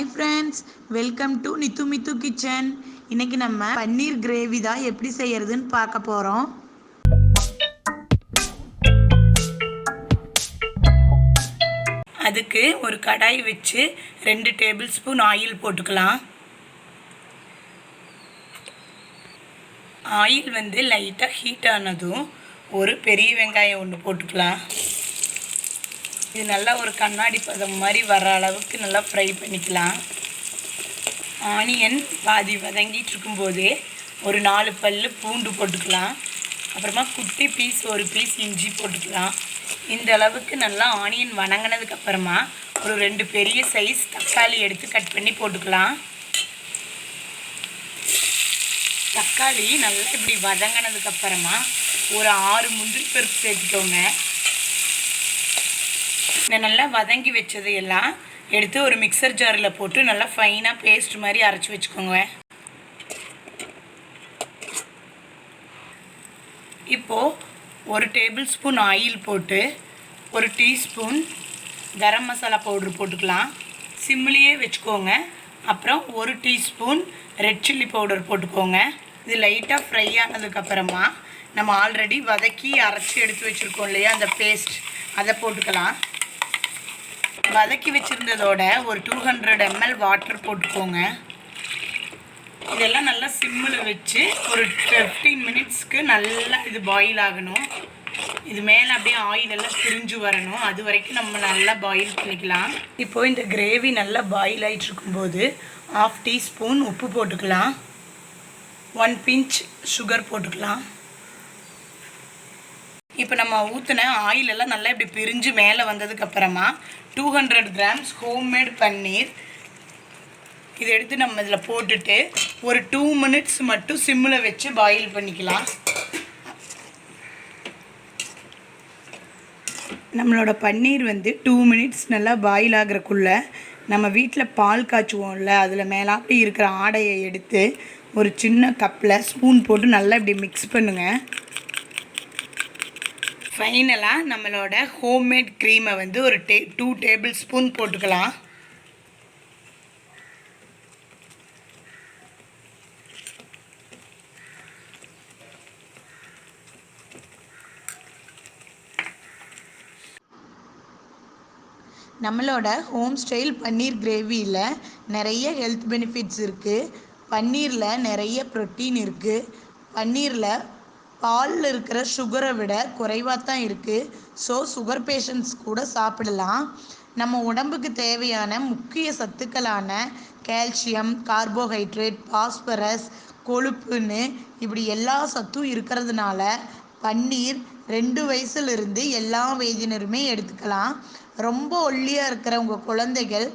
Hi friends, welcome to Nithu Mithu kitchen. இன்னைக்கு நம்ம பன்னீர் gravy தான் எப்படி செய்யறதுன்னு பார்க்க போகிறோம். அதுக்கு ஒரு கடாய் வச்சு 2 டேபிள் ஸ்பூன் ஆயில் போட்டுக்கலாம். ஆயில் லைட்டாக ஹீட் ஆனதும் ஒரு பெரிய வெங்காயம் ஒன்று போட்டுக்கலாம். இது நல்லா ஒரு கண்ணாடி பதம் மாதிரி வர அளவுக்கு நல்லா ஃப்ரை பண்ணிக்கலாம். ஆனியன் பாதி வதங்கிட்டு இருக்கும்போதே ஒரு 4 பல்லு பூண்டு போட்டுக்கலாம். அப்புறமா குட்டி பீஸ் ஒரு பீஸ் இஞ்சி போட்டுக்கலாம். இந்த அளவுக்கு நல்லா ஆனியன் வதங்கினதுக்கப்புறமா ஒரு 2 பெரிய சைஸ் தக்காளி எடுத்து கட் பண்ணி போட்டுக்கலாம். தக்காளி நல்லா இப்படி வதங்கினதுக்கப்புறமா ஒரு 6 முந்திரி பருப்பு சேர்த்துக்கோங்க. நல்லா வதங்கி வச்சது எல்லாம் எடுத்து ஒரு மிக்சர் ஜாரில் போட்டு நல்லா ஃபைனாக பேஸ்ட் மாதிரி அரைச்சி வச்சுக்கோங்க. இப்போது ஒரு டேபிள் ஸ்பூன் ஆயில் போட்டு ஒரு டீஸ்பூன் கரம் மசாலா பவுட்ரு போட்டுக்கலாம். சிம்லேயே வச்சுக்கோங்க. அப்புறம் ஒரு டீஸ்பூன் ரெட் சில்லி பவுடர் போட்டுக்கோங்க. இது லைட்டாக ஃப்ரை ஆனதுக்கப்புறமா நம்ம ஆல்ரெடி வதக்கி அரைச்சி எடுத்து வச்சுருக்கோம் இல்லையா, அந்த பேஸ்ட் அதை போட்டுக்கலாம். வதக்கி வச்சுருந்ததோட ஒரு 200 ml வாட்டர் போட்டுக்கோங்க. இதெல்லாம் நல்லா சிம்மில் வச்சு ஒரு 15 மினிட்ஸ்க்கு நல்லா இது பாயில் ஆகணும். இது மேலே அப்படியே ஆயில் எல்லாம் பிரிஞ்சு வரணும். அது வரைக்கும் நம்ம நல்லா பாயில் பண்ணிக்கலாம். இப்போது இந்த கிரேவி நல்லா பாயில் ஆகிட்டு இருக்கும்போது 1/2 டீஸ்பூன் உப்பு போட்டுக்கலாம். 1 பிஞ்ச் சுகர் போட்டுக்கலாம். இப்போ நம்ம ஊற்றின ஆயிலெல்லாம் நல்லா இப்படி பிரிஞ்சு மேலே வந்ததுக்கப்புறமா 200 கிராம்ஸ் ஹோம்மேட் பன்னீர் இதை எடுத்து நம்ம இதில் போட்டுட்டு ஒரு 2 மினிட்ஸ் மட்டும் சிம்மில் வச்சு பாயில் பண்ணிக்கலாம். நம்மளோட பன்னீர் 2 மினிட்ஸ் நல்லா பாயில் ஆகிறக்குள்ளே நம்ம வீட்டில் பால் காய்ச்சுவோம்ல, அதில் மேலாப்படி இருக்கிற ஆடையை எடுத்து ஒரு சின்ன கப்பில் ஸ்பூன் போட்டு நல்லா இப்படி மிக்ஸ் பண்ணுங்கள். ஃபைனலாக நம்மளோட ஹோம்மேட் க்ரீமை ஒரு 2 டேபிள் ஸ்பூன் போட்டுக்கலாம். நம்மளோட ஹோம் ஸ்டைல் பன்னீர் கிரேவியில் நிறைய ஹெல்த் பெனிஃபிட்ஸ் இருக்குது. பன்னீரில் நிறைய ப்ரோட்டீன் இருக்குது. பன்னீரில் பாலில் இருக்கிற சுகரை விட குறைவாக தான் இருக்குது. ஸோ சுகர் பேஷண்ட்ஸ் கூட சாப்பிடலாம். நம்ம உடம்புக்கு தேவையான முக்கிய சத்துக்களான கால்சியம், கார்போஹைட்ரேட், பாஸ்பரஸ், கொழுப்புன்னு இப்படி எல்லா சத்தும் இருக்கிறதுனால பன்னீர் 2 வயசுலேருந்து எல்லா வயதினருமே எடுத்துக்கலாம். ரொம்ப ஒல்லியாக இருக்கிற உங்கள் குழந்தைகள்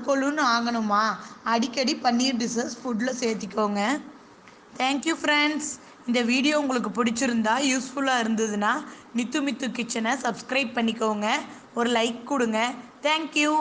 கொழுன்னு ஆகணுமா, அடிக்கடி பன்னீர் டிஷ்ஷஸ் ஃபுட்டில் சேர்த்திக்கோங்க. Thank you friends. இந்த வீடியோ உங்களுக்கு பிடிச்சிருந்தா, யூஸ்ஃபுல்லாக இருந்ததுன்னா நித்து மித்து கிச்சனை சப்ஸ்கிரைப் பண்ணிக்கோங்க. ஒரு லைக் கொடுங்க. தேங்க்யூ.